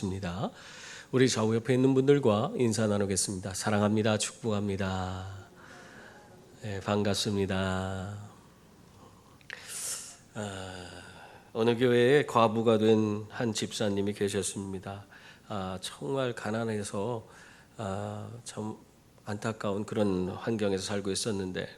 기도하겠습니다. 우리 좌우 옆에 있는 분들과 인사 나누겠습니다. 사랑합니다. 축복합니다. 네, 반갑습니다. 어느 교회에 과부가 된 한 집사님이 계셨습니다. 정말 가난해서 참 안타까운 그런 환경에서 살고 있었는데,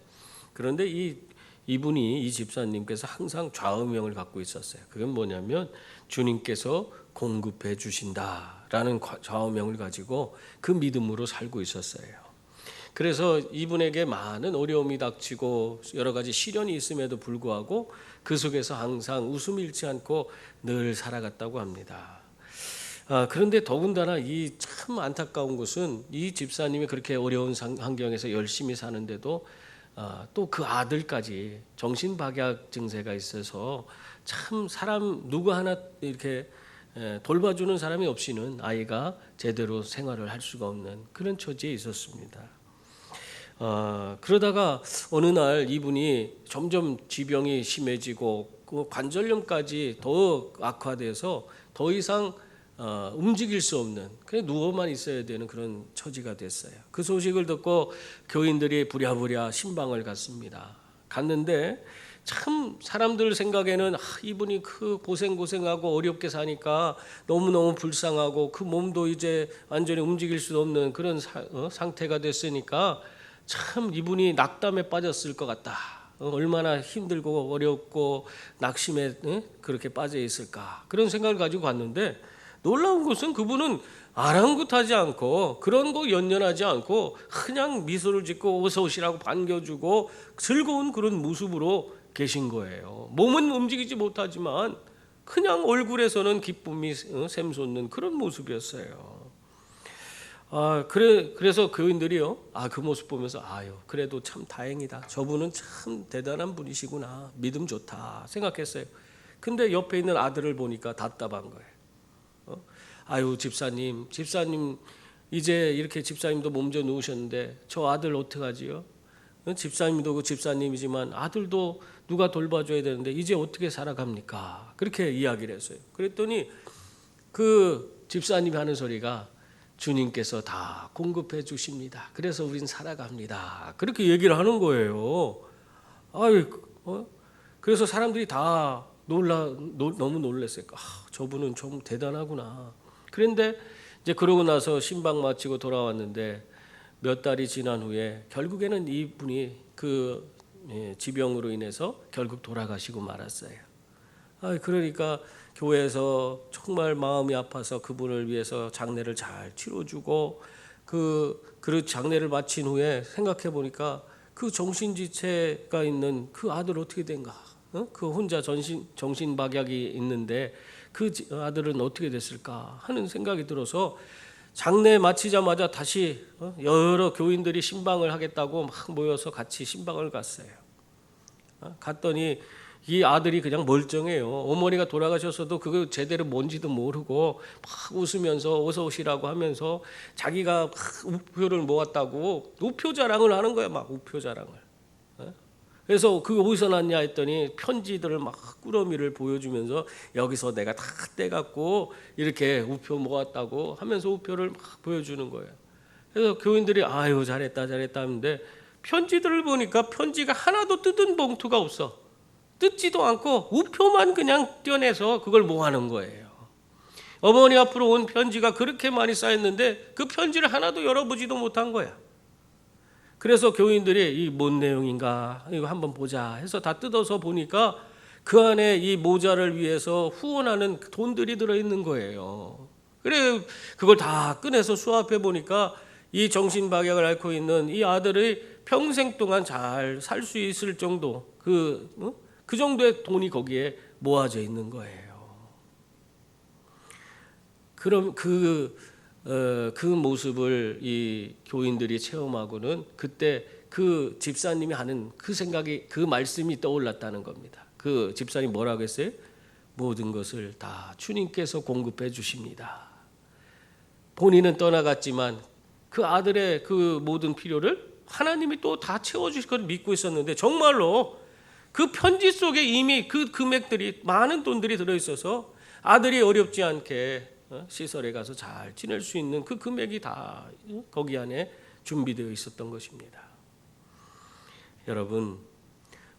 그런데 이 집사님께서 항상 좌우명을 갖고 있었어요. 그건 뭐냐면 주님께서 공급해 주신다라는 좌우명을 가지고 그 믿음으로 살고 있었어요. 그래서 이분에게 많은 어려움이 닥치고 여러 가지 시련이 있음에도 불구하고 그 속에서 항상 웃음 잃지 않고 늘 살아갔다고 합니다. 그런데 더군다나 이 참 안타까운 것은 이 집사님이 그렇게 어려운 환경에서 열심히 사는데도 또 그 아들까지 정신박약 증세가 있어서 참 사람 누구 하나 이렇게 돌봐주는 사람이 없이는 아이가 제대로 생활을 할 수가 없는 그런 처지에 있었습니다. 그러다가 어느 날 이분이 점점 지병이 심해지고 그 관절염까지 더 악화돼서 더 이상 움직일 수 없는, 그냥 누워만 있어야 되는 그런 처지가 됐어요. 그 소식을 듣고 교인들이 부랴부랴 신방을 갔습니다. 갔는데 참 사람들 생각에는 이분이 그 고생하고 어렵게 사니까 너무너무 불쌍하고 그 몸도 이제 완전히 움직일 수 없는 그런 상태가 됐으니까 참 이분이 낙담에 빠졌을 것 같다. 얼마나 힘들고 어렵고 낙심에 그렇게 빠져 있을까, 그런 생각을 가지고 갔는데, 놀라운 것은 그분은 아랑곳하지 않고 그런 거 연연하지 않고 그냥 미소를 짓고 어서 오시라고 반겨주고 즐거운 그런 모습으로 계신 거예요. 몸은 움직이지 못하지만 그냥 얼굴에서는 기쁨이 샘솟는 그런 모습이었어요. 그래서 교인들이요, 그 모습 보면서 그래도 참 다행이다. 저분은 참 대단한 분이시구나. 믿음 좋다 생각했어요. 근데 옆에 있는 아들을 보니까 답답한 거예요. 집사님 이제 이렇게 집사님도 몸져 누우셨는데 저 아들 어떡하지요? 집사님도 그 집사님이지만 아들도 누가 돌봐줘야 되는데 이제 어떻게 살아갑니까? 그렇게 이야기를 했어요. 그랬더니 그 집사님이 하는 소리가 주님께서 다 공급해 주십니다. 그래서 우린 살아갑니다. 그렇게 얘기를 하는 거예요. 그래서 사람들이 다 너무 놀랐어요. 저분은 좀 대단하구나. 그런데 이제 그러고 나서 신방 마치고 돌아왔는데 몇 달이 지난 후에 결국에는 이분이 그 지병으로 인해서 결국 돌아가시고 말았어요. 그러니까 교회에서 정말 마음이 아파서 그분을 위해서 장례를 잘 치러주고 그 장례를 마친 후에 생각해 보니까 그 정신지체가 있는 그 아들 어떻게 된가? 그 혼자 정신박약이 있는데 그 아들은 어떻게 됐을까 하는 생각이 들어서 장례 마치자마자 다시 여러 교인들이 신방을 하겠다고 막 모여서 같이 신방을 갔어요. 갔더니 이 아들이 그냥 멀쩡해요. 어머니가 돌아가셨어도 그거 제대로 뭔지도 모르고 막 웃으면서 어서 오시라고 하면서 자기가 막 우표를 모았다고 우표 자랑을 하는 거야. 막 우표 자랑을. 그래서 그거 어디서 났냐 했더니 편지들을 막 꾸러미를 보여주면서 여기서 내가 다 떼갖고 이렇게 우표 모았다고 하면서 우표를 막 보여주는 거예요. 그래서 교인들이 잘했다 하는데 편지들을 보니까 편지가 하나도 뜯은 봉투가 없어. 뜯지도 않고 우표만 그냥 떼어내서 그걸 모아놓은 거예요. 어머니 앞으로 온 편지가 그렇게 많이 쌓였는데 그 편지를 하나도 열어보지도 못한 거야. 그래서 교인들이 이 뭔 내용인가 이거 한번 보자 해서 다 뜯어서 보니까 그 안에 이 모자를 위해서 후원하는 돈들이 들어있는 거예요. 그래 그걸 다 꺼내서 수합해 보니까 이 정신박약을 앓고 있는 이 아들의 평생 동안 잘 살 수 있을 정도 그 정도의 돈이 거기에 모아져 있는 거예요. 그럼 그 모습을 이 교인들이 체험하고는 그때 그 집사님이 하는 그 생각이, 그 말씀이 떠올랐다는 겁니다. 그 집사님 뭐라고 했어요? 모든 것을 다 주님께서 공급해 주십니다. 본인은 떠나갔지만 그 아들의 그 모든 필요를 하나님이 또 다 채워주실 걸 믿고 있었는데, 정말로 그 편지 속에 이미 그 금액들이, 많은 돈들이 들어있어서 아들이 어렵지 않게 시설에 가서 잘 지낼 수 있는 그 금액이 다 거기 안에 준비되어 있었던 것입니다. 여러분,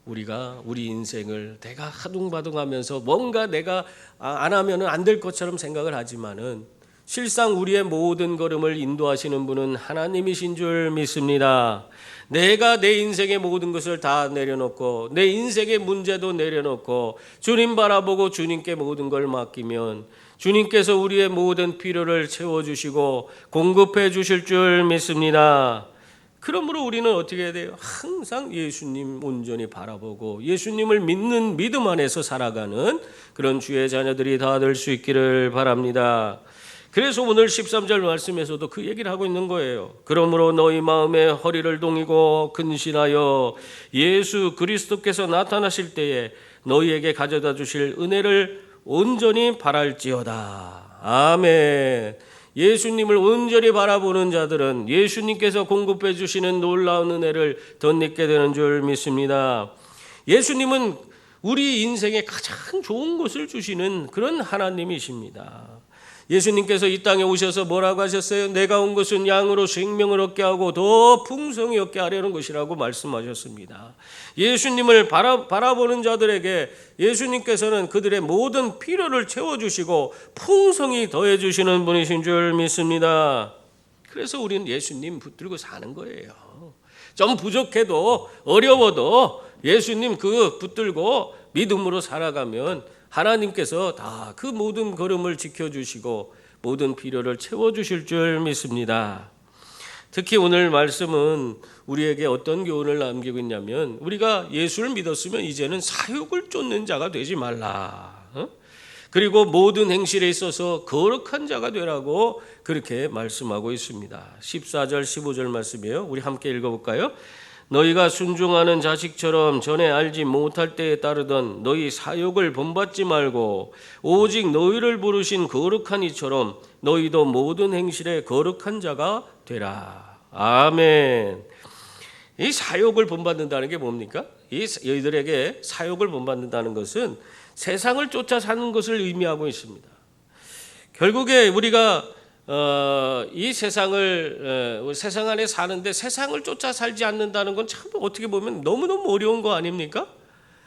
우리가 우리 인생을 내가 하둥바둥하면서 뭔가 내가 안 하면은 안 될 것처럼 생각을 하지만은 실상 우리의 모든 걸음을 인도하시는 분은 하나님이신 줄 믿습니다. 내가 내 인생의 모든 것을 다 내려놓고 내 인생의 문제도 내려놓고 주님 바라보고 주님께 모든 걸 맡기면 주님께서 우리의 모든 필요를 채워주시고 공급해 주실 줄 믿습니다. 그러므로 우리는 어떻게 해야 돼요? 항상 예수님 온전히 바라보고 예수님을 믿는 믿음 안에서 살아가는 그런 주의 자녀들이 다 될 수 있기를 바랍니다. 그래서 오늘 13절 말씀에서도 그 얘기를 하고 있는 거예요. 그러므로 너희 마음에 허리를 동이고 근신하여 예수 그리스도께서 나타나실 때에 너희에게 가져다 주실 은혜를 온전히 바랄지어다. 아멘. 예수님을 온전히 바라보는 자들은 예수님께서 공급해 주시는 놀라운 은혜를 덧입게 되는 줄 믿습니다. 예수님은 우리 인생에 가장 좋은 것을 주시는 그런 하나님이십니다. 예수님께서 이 땅에 오셔서 뭐라고 하셨어요? 내가 온 것은 양으로 생명을 얻게 하고 더 풍성히 얻게 하려는 것이라고 말씀하셨습니다. 예수님을 바라보는 자들에게 예수님께서는 그들의 모든 필요를 채워주시고 풍성히 더해주시는 분이신 줄 믿습니다. 그래서 우리는 예수님 붙들고 사는 거예요. 좀 부족해도 어려워도 예수님 그 붙들고 믿음으로 살아가면 하나님께서 다 그 모든 걸음을 지켜주시고 모든 필요를 채워주실 줄 믿습니다. 특히 오늘 말씀은 우리에게 어떤 교훈을 남기고 있냐면 우리가 예수를 믿었으면 이제는 사욕을 쫓는 자가 되지 말라. 그리고 모든 행실에 있어서 거룩한 자가 되라고 그렇게 말씀하고 있습니다. 14절 15절 말씀이에요. 우리 함께 읽어볼까요? 너희가 순종하는 자식처럼 전에 알지 못할 때에 따르던 너희 사욕을 본받지 말고 오직 너희를 부르신 거룩한 이처럼 너희도 모든 행실에 거룩한 자가 되라. 아멘. 이 사욕을 본받는다는 게 뭡니까? 이들에게 사욕을 본받는다는 것은 세상을 쫓아 사는 것을 의미하고 있습니다. 결국에 우리가 이 세상 안에 사는데 세상을 쫓아 살지 않는다는 건 참 어떻게 보면 너무너무 어려운 거 아닙니까?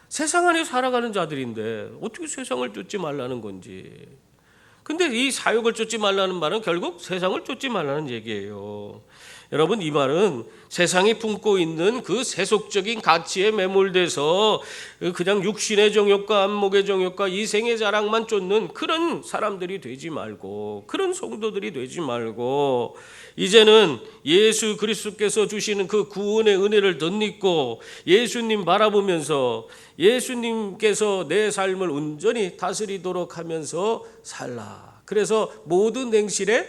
세상 안에 살아가는 자들인데 어떻게 세상을 쫓지 말라는 건지. 근데 이 사욕을 쫓지 말라는 말은 결국 세상을 쫓지 말라는 얘기예요. 여러분, 이 말은 세상이 품고 있는 그 세속적인 가치에 매몰돼서 그냥 육신의 정욕과 안목의 정욕과 이생의 자랑만 쫓는 그런 사람들이 되지 말고, 그런 성도들이 되지 말고, 이제는 예수 그리스도께서 주시는 그 구원의 은혜를 덧입고 예수님 바라보면서 예수님께서 내 삶을 온전히 다스리도록 하면서 살라. 그래서 모든 행실에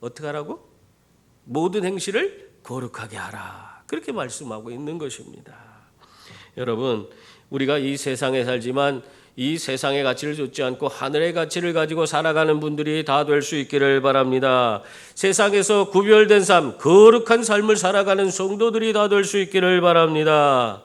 어떻게 하라고? 모든 행실을 거룩하게 하라. 그렇게 말씀하고 있는 것입니다. 여러분, 우리가 이 세상에 살지만 이 세상의 가치를 좇지 않고 하늘의 가치를 가지고 살아가는 분들이 다 될 수 있기를 바랍니다. 세상에서 구별된 삶, 거룩한 삶을 살아가는 성도들이 다 될 수 있기를 바랍니다.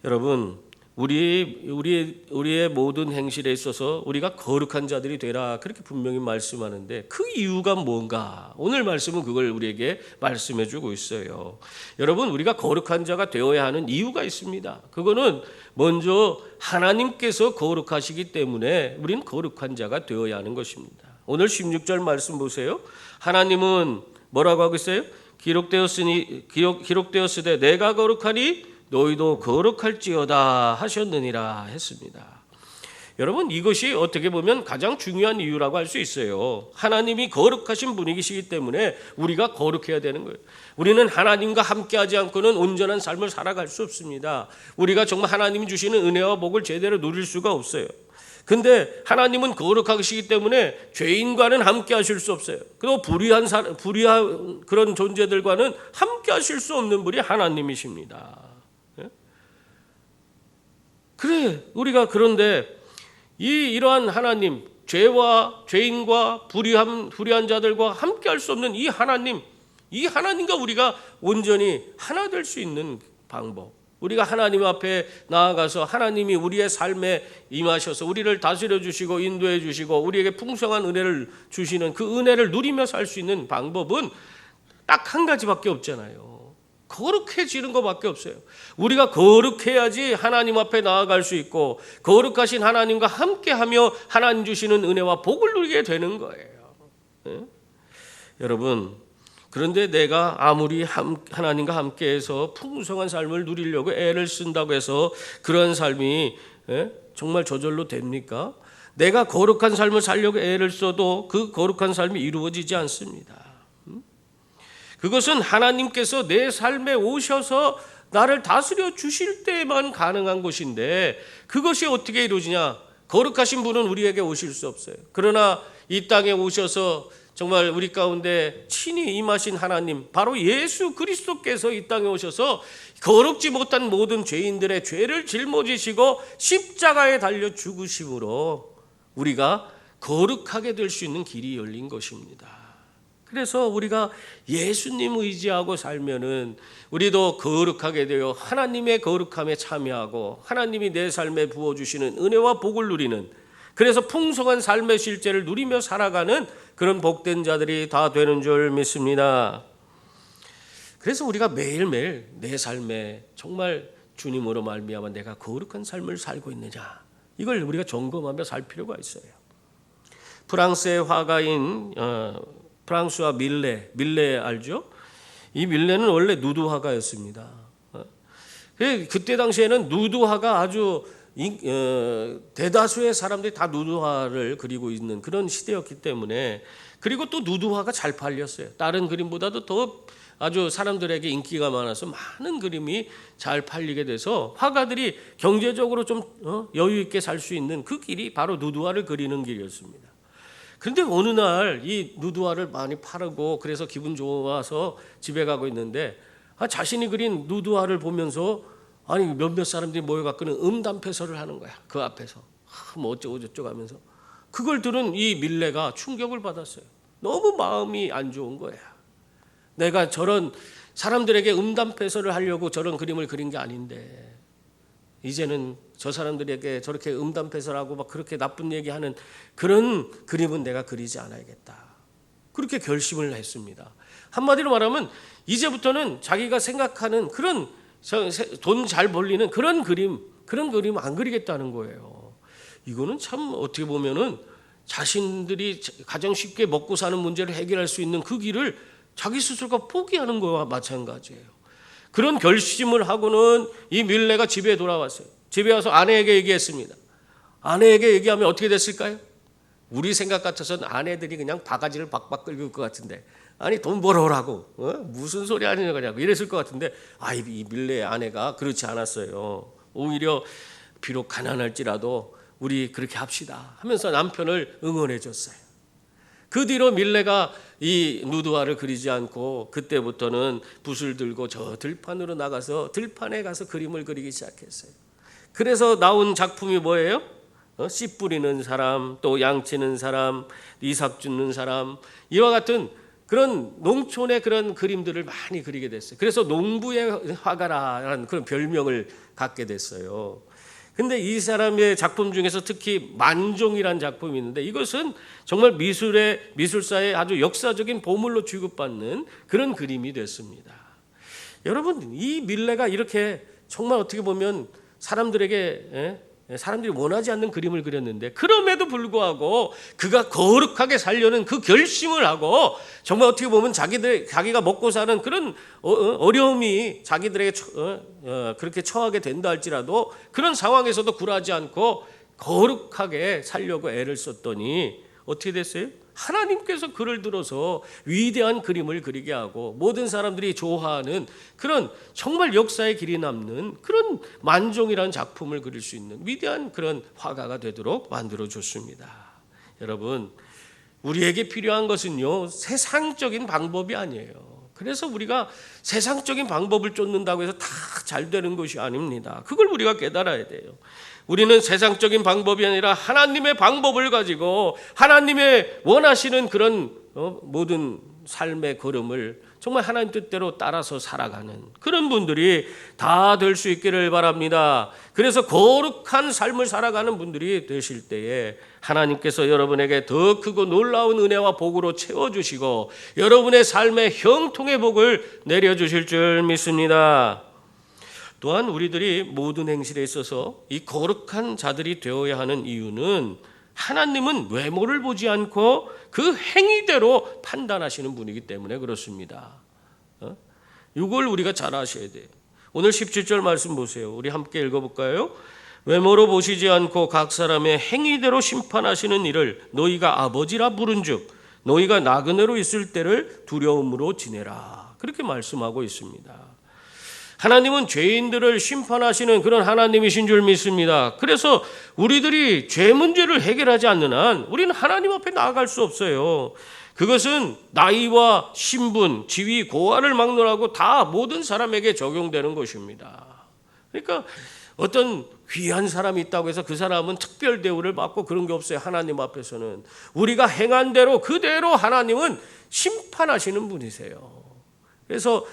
여러분, 우리의 모든 행실에 있어서 우리가 거룩한 자들이 되라, 그렇게 분명히 말씀하는데 그 이유가 뭔가? 오늘 말씀은 그걸 우리에게 말씀해 주고 있어요. 여러분, 우리가 거룩한 자가 되어야 하는 이유가 있습니다. 그거는 먼저 하나님께서 거룩하시기 때문에 우리는 거룩한 자가 되어야 하는 것입니다. 오늘 16절 말씀 보세요. 하나님은 뭐라고 하고 있어요? 기록되었으되 내가 거룩하니 너희도 거룩할지어다 하셨느니라 했습니다. 여러분, 이것이 어떻게 보면 가장 중요한 이유라고 할 수 있어요. 하나님이 거룩하신 분이시기 때문에 우리가 거룩해야 되는 거예요. 우리는 하나님과 함께하지 않고는 온전한 삶을 살아갈 수 없습니다. 우리가 정말 하나님이 주시는 은혜와 복을 제대로 누릴 수가 없어요. 근데 하나님은 거룩하시기 때문에 죄인과는 함께 하실 수 없어요. 그리고 불의한 그런 존재들과는 함께 하실 수 없는 분이 하나님이십니다. 그래, 우리가 그런데 이러한 하나님, 죄인과 불의한 자들과 함께 할 수 없는 이 하나님과 우리가 온전히 하나 될 수 있는 방법, 우리가 하나님 앞에 나아가서 하나님이 우리의 삶에 임하셔서 우리를 다스려 주시고 인도해 주시고 우리에게 풍성한 은혜를 주시는 그 은혜를 누리며 살 수 있는 방법은 딱 한 가지밖에 없잖아요. 거룩해지는 것밖에 없어요. 우리가 거룩해야지 하나님 앞에 나아갈 수 있고 거룩하신 하나님과 함께하며 하나님 주시는 은혜와 복을 누리게 되는 거예요. 네? 여러분, 그런데 내가 아무리 하나님과 함께해서 풍성한 삶을 누리려고 애를 쓴다고 해서 그런 삶이 정말 저절로 됩니까? 내가 거룩한 삶을 살려고 애를 써도 그 거룩한 삶이 이루어지지 않습니다. 그것은 하나님께서 내 삶에 오셔서 나를 다스려 주실 때만 가능한 것인데 그것이 어떻게 이루어지냐? 거룩하신 분은 우리에게 오실 수 없어요. 그러나 이 땅에 오셔서 정말 우리 가운데 친히 임하신 하나님, 바로 예수 그리스도께서 이 땅에 오셔서 거룩지 못한 모든 죄인들의 죄를 짊어지시고 십자가에 달려 죽으심으로 우리가 거룩하게 될 수 있는 길이 열린 것입니다. 그래서 우리가 예수님 의지하고 살면은 우리도 거룩하게 되어 하나님의 거룩함에 참여하고 하나님이 내 삶에 부어주시는 은혜와 복을 누리는, 그래서 풍성한 삶의 실제를 누리며 살아가는 그런 복된 자들이 다 되는 줄 믿습니다. 그래서 우리가 매일매일 내 삶에 정말 주님으로 말미암아 내가 거룩한 삶을 살고 있느냐, 이걸 우리가 점검하며 살 필요가 있어요. 프랑스의 화가인 프랑스와 밀레 알죠? 이 밀레는 원래 누드 화가였습니다. 그때 당시에는 누드 화가 아주 대다수의 사람들이 다 누드화를 그리고 있는 그런 시대였기 때문에, 그리고 또 누드화가 잘 팔렸어요. 다른 그림보다도 더 아주 사람들에게 인기가 많아서 많은 그림이 잘 팔리게 돼서 화가들이 경제적으로 좀 여유 있게 살 수 있는 그 길이 바로 누드화를 그리는 길이었습니다. 그런데 어느 날 이 누드화를 많이 팔고 그래서 기분 좋아서 집에 가고 있는데 자신이 그린 누드화를 보면서 아니 몇몇 사람들이 모여갖고는 음담패설을 하는 거야. 그 앞에서 뭐 어쩌고 저쩌고 하면서 그걸 들은 이 밀레가 충격을 받았어요. 너무 마음이 안 좋은 거야. 내가 저런 사람들에게 음담패설을 하려고 저런 그림을 그린 게 아닌데 이제는 저 사람들에게 저렇게 음담패설하고 막 그렇게 나쁜 얘기하는 그런 그림은 내가 그리지 않아야겠다. 그렇게 결심을 했습니다. 한마디로 말하면 이제부터는 자기가 생각하는 그런 돈 잘 벌리는 그런 그림 안 그리겠다는 거예요. 이거는 참 어떻게 보면은 자신들이 가장 쉽게 먹고 사는 문제를 해결할 수 있는 그 길을 자기 스스로가 포기하는 거와 마찬가지예요. 그런 결심을 하고는 이 밀레가 집에 돌아왔어요. 집에 와서 아내에게 얘기했습니다. 아내에게 얘기하면 어떻게 됐을까요? 우리 생각 같아서는 아내들이 그냥 바가지를 박박 긁을 것 같은데, 아니 돈 벌어오라고 무슨 소리 하는 거냐고 이랬을 것 같은데, 이 밀레의 아내가 그렇지 않았어요. 오히려 비록 가난할지라도 우리 그렇게 합시다 하면서 남편을 응원해 줬어요. 그 뒤로 밀레가 이 누드화를 그리지 않고 그때부터는 붓을 들고 저 들판으로 나가서 들판에 가서 그림을 그리기 시작했어요. 그래서 나온 작품이 뭐예요? 씨 뿌리는 사람, 또 양치는 사람, 이삭 줍는 사람, 이와 같은 그런 농촌의 그런 그림들을 많이 그리게 됐어요. 그래서 농부의 화가라는 그런 별명을 갖게 됐어요. 근데 이 사람의 작품 중에서 특히 만종이라는 작품이 있는데 이것은 정말 미술사의 아주 역사적인 보물로 취급받는 그런 그림이 됐습니다. 여러분, 이 밀레가 이렇게 정말 어떻게 보면 사람들이 원하지 않는 그림을 그렸는데 그럼에도 불구하고 그가 거룩하게 살려는 그 결심을 하고 정말 어떻게 보면 자기가 먹고 사는 그런 어려움이 자기들에게 그렇게 처하게 된다 할지라도 그런 상황에서도 굴하지 않고 거룩하게 살려고 애를 썼더니 어떻게 됐어요? 하나님께서 그를 들어서 위대한 그림을 그리게 하고 모든 사람들이 좋아하는 그런 정말 역사의 길이 남는 그런 만종이라는 작품을 그릴 수 있는 위대한 그런 화가가 되도록 만들어줬습니다. 여러분, 우리에게 필요한 것은요, 세상적인 방법이 아니에요. 그래서 우리가 세상적인 방법을 쫓는다고 해서 다 잘 되는 것이 아닙니다. 그걸 우리가 깨달아야 돼요. 우리는 세상적인 방법이 아니라 하나님의 방법을 가지고 하나님의 원하시는 그런 모든 삶의 걸음을 정말 하나님 뜻대로 따라서 살아가는 그런 분들이 다 될 수 있기를 바랍니다. 그래서 거룩한 삶을 살아가는 분들이 되실 때에 하나님께서 여러분에게 더 크고 놀라운 은혜와 복으로 채워주시고 여러분의 삶에 형통의 복을 내려주실 줄 믿습니다. 또한 우리들이 모든 행실에 있어서 이 거룩한 자들이 되어야 하는 이유는 하나님은 외모를 보지 않고 그 행위대로 판단하시는 분이기 때문에 그렇습니다. 이걸 우리가 잘 아셔야 돼요. 오늘 17절 말씀 보세요. 우리 함께 읽어볼까요? 외모로 보시지 않고 각 사람의 행위대로 심판하시는 이를 너희가 아버지라 부른즉 너희가 나그네로 있을 때를 두려움으로 지내라. 그렇게 말씀하고 있습니다. 하나님은 죄인들을 심판하시는 그런 하나님이신 줄 믿습니다. 그래서 우리들이 죄 문제를 해결하지 않는 한 우리는 하나님 앞에 나아갈 수 없어요. 그것은 나이와 신분, 지위, 고하를 막론하고 다 모든 사람에게 적용되는 것입니다. 그러니까 어떤 귀한 사람이 있다고 해서 그 사람은 특별 대우를 받고 그런 게 없어요. 하나님 앞에서는 우리가 행한 대로 그대로 하나님은 심판하시는 분이세요. 그래서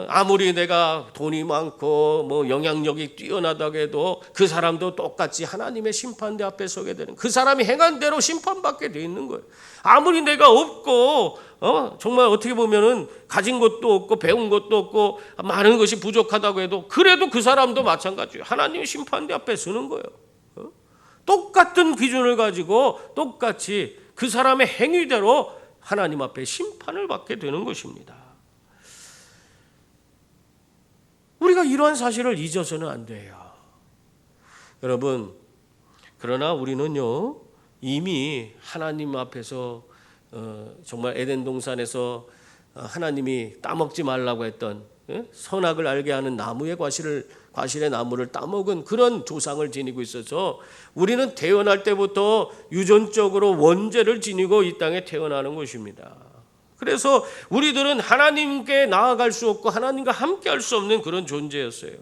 아무리 내가 돈이 많고 뭐 영향력이 뛰어나다고 해도 그 사람도 똑같이 하나님의 심판대 앞에 서게 되는, 그 사람이 행한 대로 심판받게 돼 있는 거예요. 아무리 내가 없고 정말 어떻게 보면은 가진 것도 없고 배운 것도 없고 많은 것이 부족하다고 해도 그래도 그 사람도 마찬가지예요. 하나님의 심판대 앞에 서는 거예요. 똑같은 기준을 가지고 똑같이 그 사람의 행위대로 하나님 앞에 심판을 받게 되는 것입니다. 우리가 이러한 사실을 잊어서는 안 돼요. 여러분, 그러나 우리는요 이미 하나님 앞에서 정말 에덴 동산에서 하나님이 따먹지 말라고 했던 선악을 알게 하는 나무의 과실의 나무를 따먹은 그런 조상을 지니고 있어서 우리는 태어날 때부터 유전적으로 원죄를 지니고 이 땅에 태어나는 것입니다. 그래서 우리들은 하나님께 나아갈 수 없고 하나님과 함께 할 수 없는 그런 존재였어요.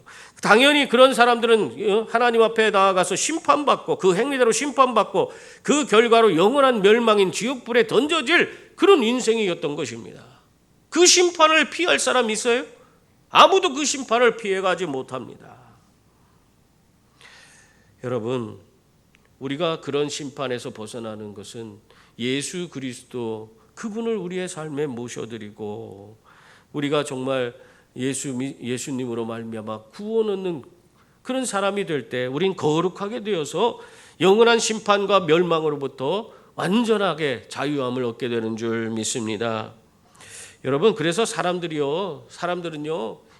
당연히 그런 사람들은 하나님 앞에 나아가서 심판받고 그 행위대로 심판받고 그 결과로 영원한 멸망인 지옥불에 던져질 그런 인생이었던 것입니다. 그 심판을 피할 사람이 있어요? 아무도 그 심판을 피해가지 못합니다. 여러분, 우리가 그런 심판에서 벗어나는 것은 예수 그리스도 그분을 우리의 삶에 모셔드리고 우리가 정말 예수님으로 말미암아 구원 얻는 그런 사람이 될 때 우린 거룩하게 되어서 영원한 심판과 멸망으로부터 완전하게 자유함을 얻게 되는 줄 믿습니다. 여러분, 그래서 사람들은요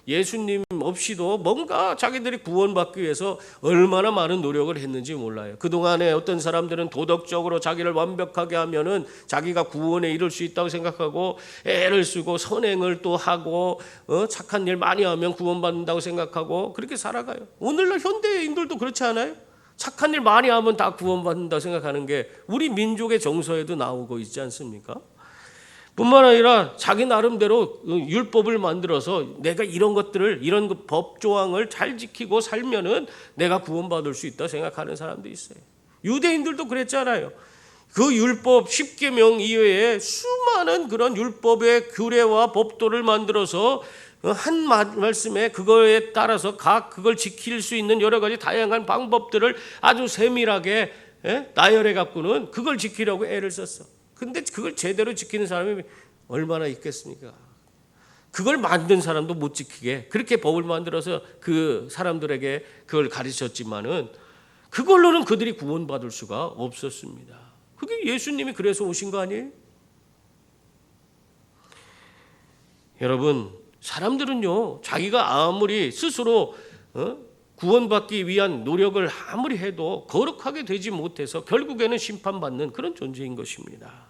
예수님 없이도 뭔가 자기들이 구원받기 위해서 얼마나 많은 노력을 했는지 몰라요. 그동안에 어떤 사람들은 도덕적으로 자기를 완벽하게 하면은 자기가 구원에 이를 수 있다고 생각하고 애를 쓰고 선행을 또 하고 착한 일 많이 하면 구원받는다고 생각하고 그렇게 살아가요. 오늘날 현대인들도 그렇지 않아요? 착한 일 많이 하면 다 구원받는다고 생각하는 게 우리 민족의 정서에도 나오고 있지 않습니까? 뿐만 아니라 자기 나름대로 율법을 만들어서 내가 이런 법 조항을 잘 지키고 살면은 내가 구원받을 수 있다 생각하는 사람도 있어요. 유대인들도 그랬잖아요. 그 율법 10계명 이외에 수많은 그런 율법의 규례와 법도를 만들어서 한 말씀에 그거에 따라서 그걸 지킬 수 있는 여러 가지 다양한 방법들을 아주 세밀하게 나열해 갖고는 그걸 지키려고 애를 썼어. 근데 그걸 제대로 지키는 사람이 얼마나 있겠습니까? 그걸 만든 사람도 못 지키게 그렇게 법을 만들어서 그 사람들에게 그걸 가르쳤지만은 그걸로는 그들이 구원받을 수가 없었습니다. 그게 예수님이 그래서 오신 거 아니에요? 여러분, 사람들은요 자기가 아무리 스스로 구원받기 위한 노력을 아무리 해도 거룩하게 되지 못해서 결국에는 심판받는 그런 존재인 것입니다.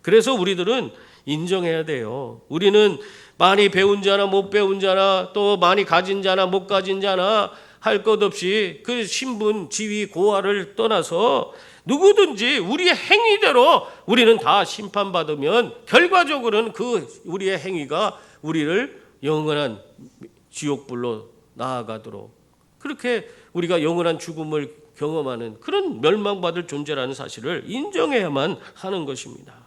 그래서 우리들은 인정해야 돼요. 우리는 많이 배운 자나 못 배운 자나 또 많이 가진 자나 못 가진 자나 할 것 없이 그 신분, 지위, 고하를 떠나서 누구든지 우리의 행위대로 우리는 다 심판받으면 결과적으로는 그 우리의 행위가 우리를 영원한 지옥불로 나아가도록 그렇게 우리가 영원한 죽음을 경험하는 그런 멸망받을 존재라는 사실을 인정해야만 하는 것입니다.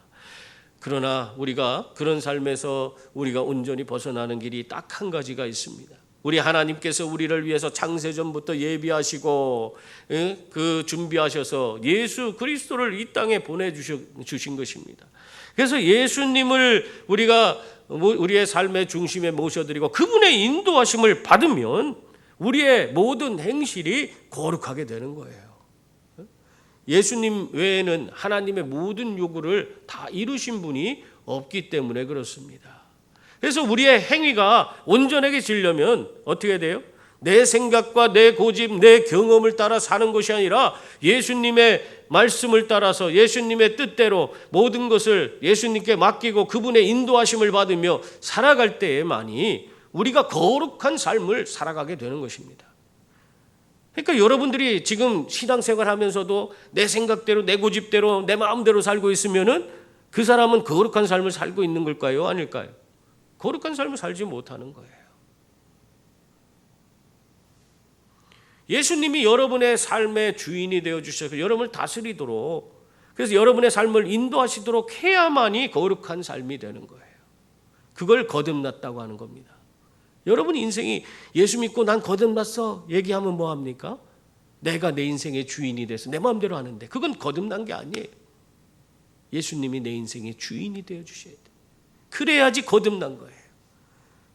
그러나 우리가 그런 삶에서 우리가 온전히 벗어나는 길이 딱 한 가지가 있습니다. 우리 하나님께서 우리를 위해서 창세전부터 예비하시고 그 준비하셔서 예수 그리스도를 이 땅에 보내주신 것입니다. 그래서 예수님을 우리가 우리의 삶의 중심에 모셔드리고 그분의 인도하심을 받으면 우리의 모든 행실이 거룩하게 되는 거예요. 예수님 외에는 하나님의 모든 요구를 다 이루신 분이 없기 때문에 그렇습니다. 그래서 우리의 행위가 온전하게 지려면 어떻게 돼요? 내 생각과 내 고집, 내 경험을 따라 사는 것이 아니라 예수님의 말씀을 따라서 예수님의 뜻대로 모든 것을 예수님께 맡기고 그분의 인도하심을 받으며 살아갈 때에만이 우리가 거룩한 삶을 살아가게 되는 것입니다. 그러니까 여러분들이 지금 신앙생활 하면서도 내 생각대로 내 고집대로 내 마음대로 살고 있으면은 그 사람은 거룩한 삶을 살고 있는 걸까요? 아닐까요? 거룩한 삶을 살지 못하는 거예요. 예수님이 여러분의 삶의 주인이 되어주셔서 여러분을 다스리도록, 그래서 여러분의 삶을 인도하시도록 해야만이 거룩한 삶이 되는 거예요. 그걸 거듭났다고 하는 겁니다. 여러분 인생이 예수 믿고 난 거듭났어 얘기하면 뭐합니까? 내가 내 인생의 주인이 돼서 내 마음대로 하는데 그건 거듭난 게 아니에요. 예수님이 내 인생의 주인이 되어주셔야 돼요. 그래야지 거듭난 거예요.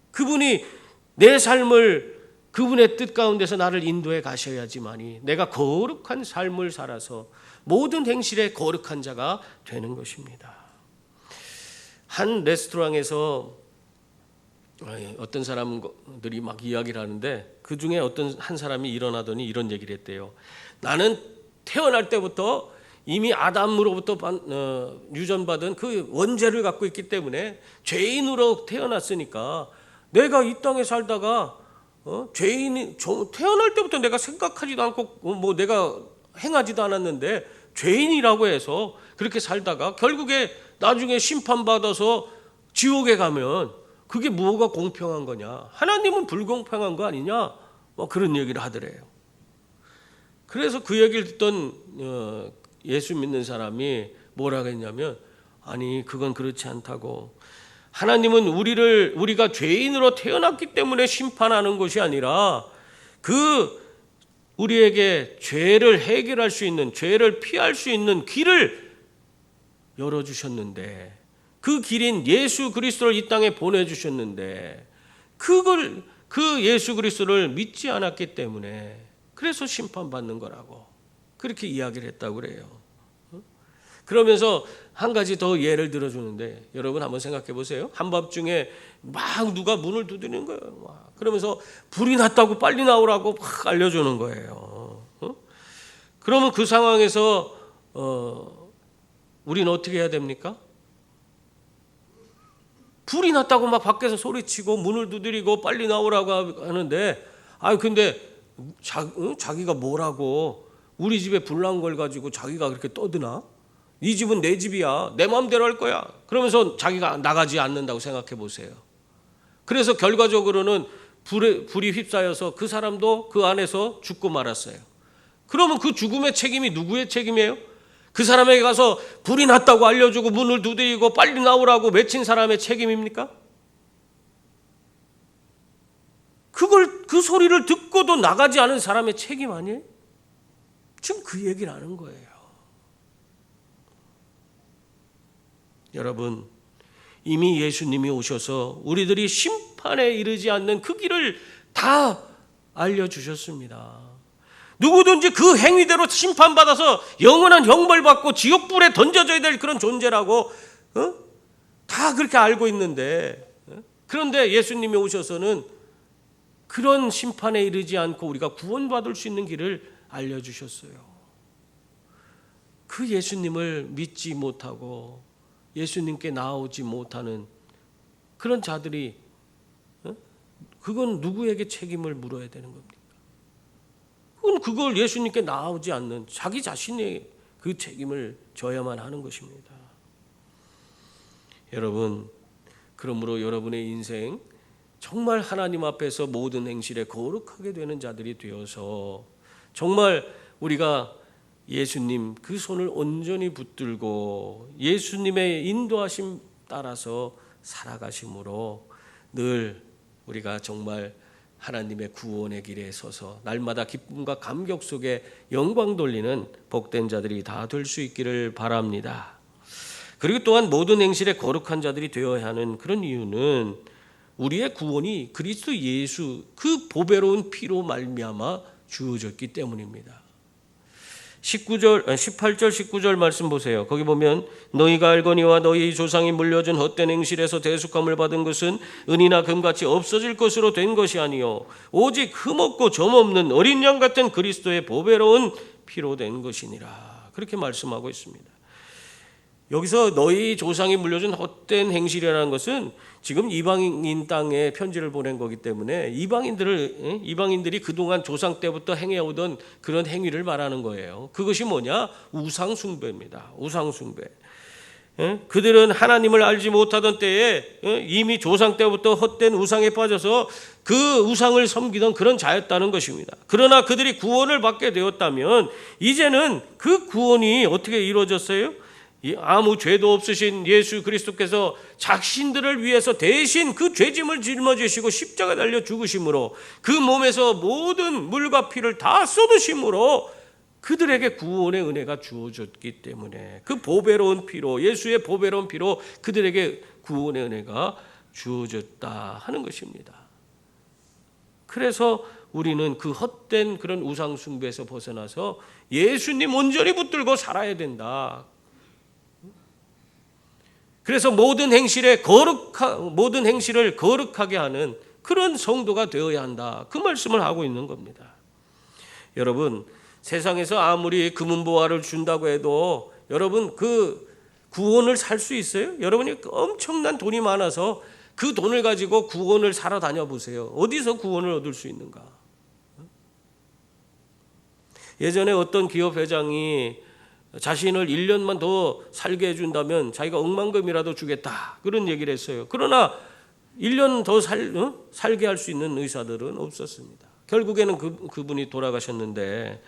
그분이 내 삶을 그분의 뜻 가운데서 나를 인도해 가셔야지만이 내가 거룩한 삶을 살아서 모든 행실에 거룩한 자가 되는 것입니다. 한 레스토랑에서 어떤 사람들이 막 이야기를 하는데 그 중에 어떤 한 사람이 일어나더니 이런 얘기를 했대요. 나는 태어날 때부터 이미 아담으로부터 유전받은 그 원죄를 갖고 있기 때문에 죄인으로 태어났으니까 내가 이 땅에 살다가 죄인이 태어날 때부터 내가 생각하지도 않고 뭐 내가 행하지도 않았는데 죄인이라고 해서 그렇게 살다가 결국에 나중에 심판받아서 지옥에 가면 그게 뭐가 공평한 거냐? 하나님은 불공평한 거 아니냐? 뭐 그런 얘기를 하더래요. 그래서 그 얘기를 듣던 예수 믿는 사람이 뭐라고 했냐면 아니 그건 그렇지 않다고. 하나님은 우리가 죄인으로 태어났기 때문에 심판하는 것이 아니라 우리에게 죄를 해결할 수 있는, 죄를 피할 수 있는 길을 열어주셨는데 그 길인 예수 그리스도를 이 땅에 보내주셨는데 그 예수 그리스도를 믿지 않았기 때문에 그래서 심판받는 거라고 그렇게 이야기를 했다고 그래요. 그러면서 한 가지 더 예를 들어주는데 여러분 한번 생각해 보세요. 한밤중에 막 누가 문을 두드리는 거예요. 그러면서 불이 났다고 빨리 나오라고 막 알려주는 거예요. 그러면 그 상황에서 우리는 어떻게 해야 됩니까? 불이 났다고 막 밖에서 소리치고 문을 두드리고 빨리 나오라고 하는데 근데 자기가 뭐라고 우리 집에 불 난 걸 가지고 자기가 그렇게 떠드나? 이 집은 내 집이야. 내 마음대로 할 거야. 그러면서 자기가 나가지 않는다고 생각해 보세요. 그래서 결과적으로는 불이 휩싸여서 그 사람도 그 안에서 죽고 말았어요. 그러면 그 죽음의 책임이 누구의 책임이에요? 그 사람에게 가서 불이 났다고 알려주고 문을 두드리고 빨리 나오라고 외친 사람의 책임입니까? 그 소리를 듣고도 나가지 않은 사람의 책임 아니에요? 지금 그 얘기를 하는 거예요. 여러분, 이미 예수님이 오셔서 우리들이 심판에 이르지 않는 그 길을 다 알려주셨습니다. 누구든지 그 행위대로 심판받아서 영원한 형벌받고 지옥불에 던져져야 될 그런 존재라고 다 그렇게 알고 있는데 그런데 예수님이 오셔서는 그런 심판에 이르지 않고 우리가 구원받을 수 있는 길을 알려주셨어요. 그 예수님을 믿지 못하고 예수님께 나오지 못하는 그런 자들이 그건 누구에게 책임을 물어야 되는 겁니까? 그걸 예수님께 나오지 않는 자기 자신의 그 책임을 져야만 하는 것입니다. 여러분, 그러므로 여러분의 인생 정말 하나님 앞에서 모든 행실에 거룩하게 되는 자들이 되어서 정말 우리가 예수님 그 손을 온전히 붙들고 예수님의 인도하심 따라서 살아가심으로 늘 우리가 정말 하나님의 구원의 길에 서서 날마다 기쁨과 감격 속에 영광 돌리는 복된 자들이 다 될 수 있기를 바랍니다. 그리고 또한 모든 행실에 거룩한 자들이 되어야 하는 그런 이유는 우리의 구원이 그리스도 예수 그 보배로운 피로 말미암아 주어졌기 때문입니다. 18절 19절 말씀 보세요. 거기 보면 너희가 알거니와 너희 조상이 물려준 헛된 행실에서 대속함을 받은 것은 은이나 금같이 없어질 것으로 된 것이 아니요 오직 흠없고 점없는 어린 양 같은 그리스도의 보배로운 피로 된 것이니라. 그렇게 말씀하고 있습니다. 여기서 너희 조상이 물려준 헛된 행실이라는 것은 지금 이방인 땅에 편지를 보낸 거기 때문에 이방인들이 그동안 조상 때부터 행해오던 그런 행위를 말하는 거예요. 그것이 뭐냐? 우상숭배입니다. 우상숭배. 그들은 하나님을 알지 못하던 때에 이미 조상 때부터 헛된 우상에 빠져서 그 우상을 섬기던 그런 자였다는 것입니다. 그러나 그들이 구원을 받게 되었다면 이제는 그 구원이 어떻게 이루어졌어요? 아무 죄도 없으신 예수 그리스도께서 자신들을 위해서 대신 그 죄짐을 짊어지시고 십자가 달려 죽으심으로 그 몸에서 모든 물과 피를 다 쏟으심으로 그들에게 구원의 은혜가 주어졌기 때문에 그 보배로운 피로 예수의 보배로운 피로 그들에게 구원의 은혜가 주어졌다 하는 것입니다. 그래서 우리는 그 헛된 그런 우상 숭배에서 벗어나서 예수님 온전히 붙들고 살아야 된다. 그래서 모든 행실을 거룩하게 하는 그런 성도가 되어야 한다. 그 말씀을 하고 있는 겁니다. 여러분, 세상에서 아무리 금은보화를 준다고 해도 여러분 그 구원을 살 수 있어요? 여러분이 엄청난 돈이 많아서 그 돈을 가지고 구원을 사러 다녀 보세요. 어디서 구원을 얻을 수 있는가? 예전에 어떤 기업 회장이 자신을 1년만 더 살게 해준다면 자기가 억만금이라도 주겠다 그런 얘기를 했어요. 그러나 1년 더 살게 할 수 있는 의사들은 없었습니다. 결국에는 그분이 돌아가셨는데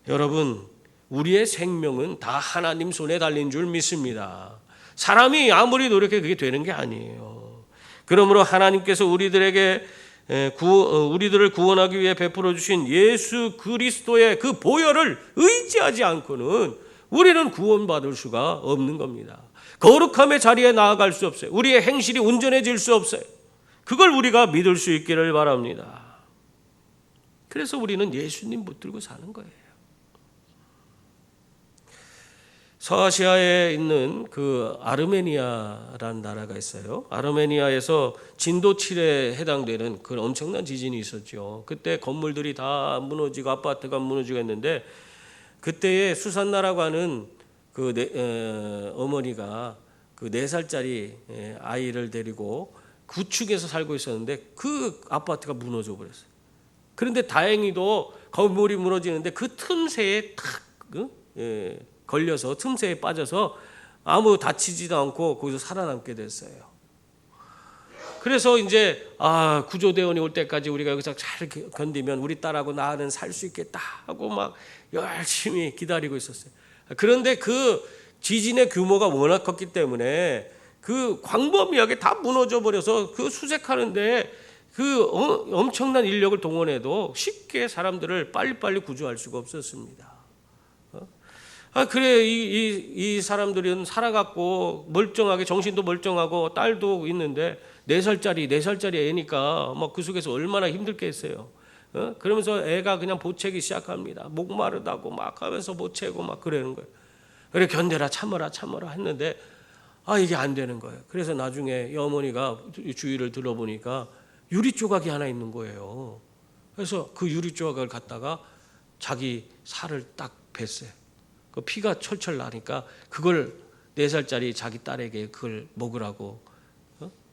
여러분 우리의 생명은 다 하나님 손에 달린 줄 믿습니다. 사람이 아무리 노력해 그게 되는 게 아니에요. 그러므로 하나님께서 우리들을 구원하기 위해 베풀어 주신 예수 그리스도의 그 보혈을 의지하지 않고는 우리는 구원받을 수가 없는 겁니다. 거룩함의 자리에 나아갈 수 없어요. 우리의 행실이 온전해질 수 없어요. 그걸 우리가 믿을 수 있기를 바랍니다. 그래서 우리는 예수님 붙들고 사는 거예요. 서아시아에 있는 그 아르메니아라는 나라가 있어요. 아르메니아에서 진도 7에 해당되는 그 엄청난 지진이 있었죠. 그때 건물들이 다 무너지고 아파트가 무너지고 했는데 그때에 수산나라고 하는 그 어머니가 그 4살짜리 아이를 데리고 구축에서 살고 있었는데 그 아파트가 무너져 버렸어요. 그런데 다행히도 건물이 무너지는데 그 틈새에 탁 걸려서 틈새에 빠져서 아무 다치지도 않고 거기서 살아남게 됐어요. 그래서 이제 구조대원이 올 때까지 우리가 여기서 잘 견디면 우리 딸하고 나는 살 수 있겠다 하고 막 열심히 기다리고 있었어요. 그런데 그 지진의 규모가 워낙 컸기 때문에 그 광범위하게 다 무너져 버려서 그 수색하는데 그 엄청난 인력을 동원해도 쉽게 사람들을 빨리빨리 구조할 수가 없었습니다. 그래 이 사람들은 살아갖고 멀쩡하게 정신도 멀쩡하고 딸도 있는데 4살짜리 애니까 막 그 속에서 얼마나 힘들겠어요. 그러면서 애가 그냥 보채기 시작합니다. 목마르다고 막 하면서 보채고 막 그러는 거예요. 그래 견뎌라 참아라 했는데 이게 안 되는 거예요. 그래서 나중에 이 어머니가 주위를 들어보니까 유리 조각이 하나 있는 거예요. 그래서 그 유리 조각을 갖다가 자기 살을 딱 뱄어요. 그 피가 철철 나니까 그걸 4살짜리 자기 딸에게 그걸 먹으라고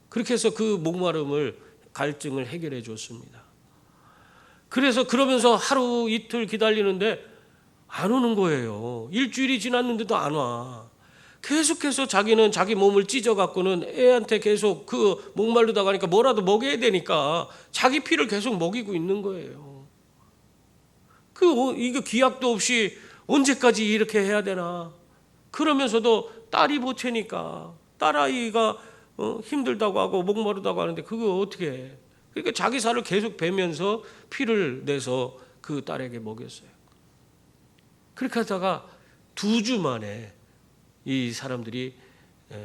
그렇게 해서 그 목마름을 갈증을 해결해 줬습니다. 그래서 그러면서 하루 이틀 기다리는데 안 오는 거예요. 일주일이 지났는데도 안 와. 계속해서 자기는 자기 몸을 찢어갖고는 애한테 계속 그 목마르다 가니까 뭐라도 먹여야 되니까 자기 피를 계속 먹이고 있는 거예요. 이거 기약도 없이 언제까지 이렇게 해야 되나? 그러면서도 딸이 보채니까 딸아이가 힘들다고 하고 목마르다고 하는데 그거 어떻게 해? 그러니까 자기 살을 계속 베면서 피를 내서 그 딸에게 먹였어요. 그렇게 하다가 2주 만에 이 사람들이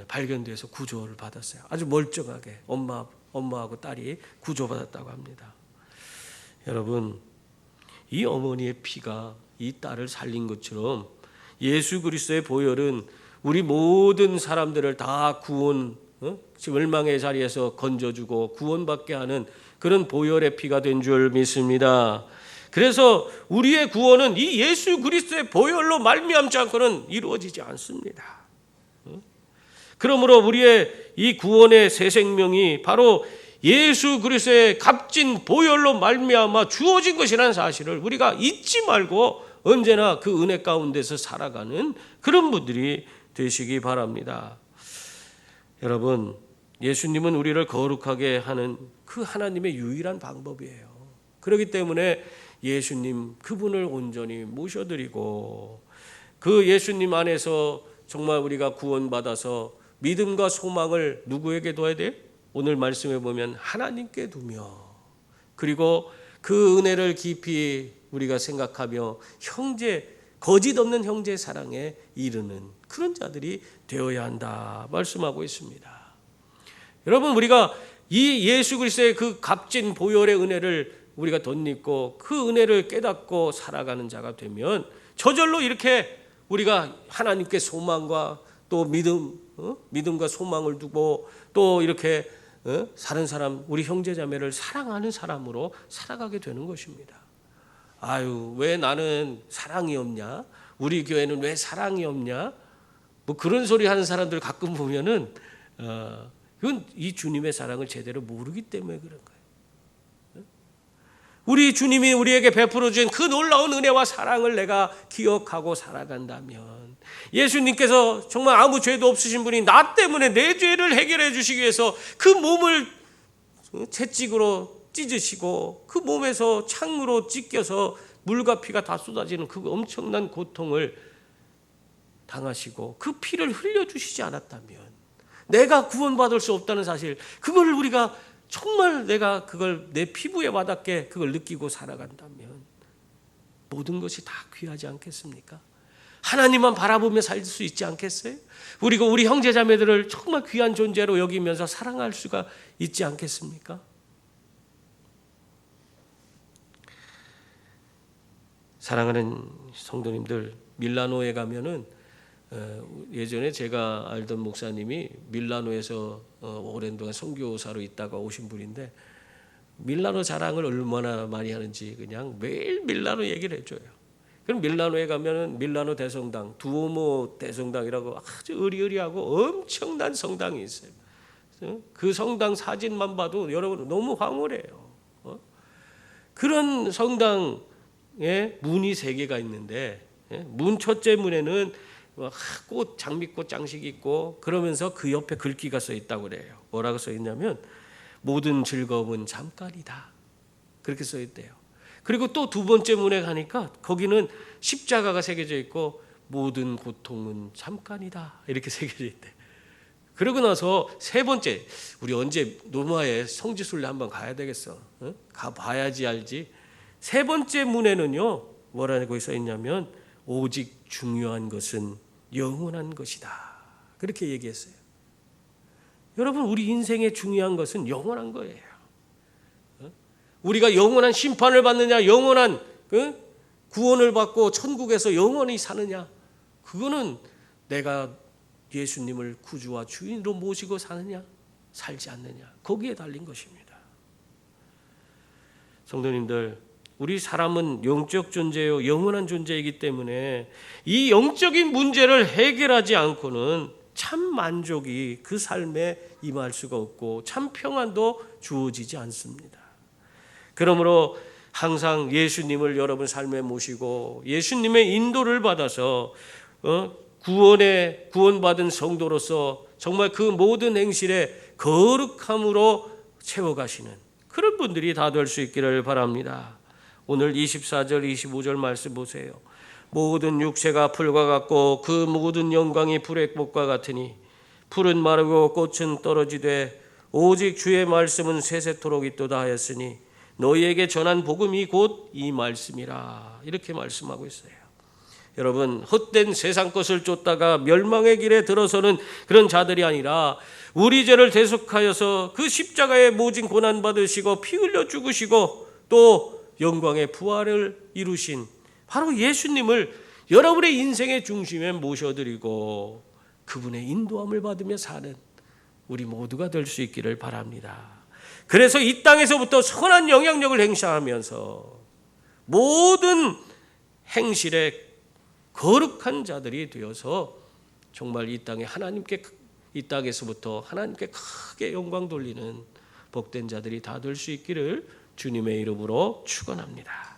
발견돼서 구조를 받았어요. 아주 멀쩡하게 엄마하고 딸이 구조받았다고 합니다. 여러분, 이 어머니의 피가 이 딸을 살린 것처럼 예수 그리스도의 보혈은 우리 모든 사람들을 다 구원, 멸망의 자리에서 건져주고 구원받게 하는 그런 보혈의 피가 된 줄 믿습니다. 그래서 우리의 구원은 이 예수 그리스도의 보혈로 말미암지 않고는 이루어지지 않습니다. 그러므로 우리의 이 구원의 새 생명이 바로 예수 그리스도의 값진 보혈로 말미암아 주어진 것이라는 사실을 우리가 잊지 말고 언제나 그 은혜 가운데서 살아가는 그런 분들이 되시기 바랍니다. 여러분, 예수님은 우리를 거룩하게 하는 그 하나님의 유일한 방법이에요. 그렇기 때문에 예수님 그분을 온전히 모셔드리고 그 예수님 안에서 정말 우리가 구원받아서 믿음과 소망을 누구에게 둬야 돼요? 오늘 말씀에 보면 하나님께 두며, 그리고 그 은혜를 깊이 우리가 생각하며 거짓 없는 형제 사랑에 이르는 그런 자들이 되어야 한다 말씀하고 있습니다. 여러분, 우리가 이 예수 그리스도의 그 값진 보혈의 은혜를 우리가 덧입고 그 은혜를 깨닫고 살아가는 자가 되면 저절로 이렇게 우리가 하나님께 소망과 또 믿음과 소망을 두고 또 이렇게 다른 사람, 우리 형제 자매를 사랑하는 사람으로 살아가게 되는 것입니다. 아유, 왜 나는 사랑이 없냐? 우리 교회는 왜 사랑이 없냐? 뭐 그런 소리 하는 사람들 가끔 보면은 그건 이 주님의 사랑을 제대로 모르기 때문에 그런 거예요. 우리 주님이 우리에게 베풀어 주신 그 놀라운 은혜와 사랑을 내가 기억하고 살아간다면, 예수님께서 정말 아무 죄도 없으신 분이 나 때문에 내 죄를 해결해 주시기 위해서 그 몸을 채찍으로 찢으시고 그 몸에서 창으로 찢겨서 물과 피가 다 쏟아지는 그 엄청난 고통을 당하시고 그 피를 흘려주시지 않았다면 내가 구원받을 수 없다는 사실, 그걸 우리가 정말 내가 그걸 내 피부에 와닿게 그걸 느끼고 살아간다면 모든 것이 다 귀하지 않겠습니까? 하나님만 바라보며 살 수 있지 않겠어요? 그리고 우리 형제 자매들을 정말 귀한 존재로 여기면서 사랑할 수가 있지 않겠습니까? 사랑하는 성도님들, 밀라노에 가면은 예전에 제가 알던 목사님이 밀라노에서 오랜 동안 선교사로 있다가 오신 분인데 밀라노 자랑을 얼마나 많이 하는지 그냥 매일 밀라노 얘기를 해줘요. 그럼 밀라노에 가면은 밀라노 대성당, 두오모 대성당이라고 아주 으리으리하고 엄청난 성당이 있어요. 그 성당 사진만 봐도 여러분 너무 황홀해요. 그런 성당에 문이 3개가 있는데 문 첫째 문에는 꽃, 장미꽃 장식이 있고 그러면서 그 옆에 글귀가 써 있다고 그래요. 뭐라고 써 있냐면 모든 즐거움은 잠깐이다, 그렇게 써 있대요. 그리고 또 2번째 문에 가니까 거기는 십자가가 새겨져 있고 모든 고통은 잠깐이다, 이렇게 새겨져 있대. 그러고 나서 3번째, 우리 언제 노마에 성지순례 한번 가야 되겠어? 가봐야지 알지. 3번째 문에는요 뭐라고 써 있냐면 오직 중요한 것은 영원한 것이다, 그렇게 얘기했어요. 여러분, 우리 인생에 중요한 것은 영원한 거예요. 우리가 영원한 심판을 받느냐, 영원한 구원을 받고 천국에서 영원히 사느냐, 그거는 내가 예수님을 구주와 주인으로 모시고 사느냐 살지 않느냐, 거기에 달린 것입니다. 성도님들, 우리 사람은 영적 존재요, 영원한 존재이기 때문에 이 영적인 문제를 해결하지 않고는 참 만족이 그 삶에 임할 수가 없고 참 평안도 주어지지 않습니다. 그러므로 항상 예수님을 여러분 삶에 모시고 예수님의 인도를 받아서 구원받은 성도로서 정말 그 모든 행실에 거룩함으로 채워가시는 그런 분들이 다 될 수 있기를 바랍니다. 오늘 24절 25절 말씀 보세요. 모든 육체가 풀과 같고 그 모든 영광이 불의 꽃과 같으니 풀은 마르고 꽃은 떨어지되 오직 주의 말씀은 세세토록 있도다 하였으니 너희에게 전한 복음이 곧 이 말씀이라. 이렇게 말씀하고 있어요. 여러분, 헛된 세상 것을 쫓다가 멸망의 길에 들어서는 그런 자들이 아니라 우리 죄를 대속하여서 그 십자가에 모진 고난 받으시고 피 흘려 죽으시고 또 영광의 부활을 이루신 바로 예수님을 여러분의 인생의 중심에 모셔드리고 그분의 인도함을 받으며 사는 우리 모두가 될 수 있기를 바랍니다. 그래서 이 땅에서부터 선한 영향력을 행사하면서 모든 행실에 거룩한 자들이 되어서 정말 이 땅에서부터 하나님께 크게 영광 돌리는 복된 자들이 다 될 수 있기를 주님의 이름으로 축원합니다.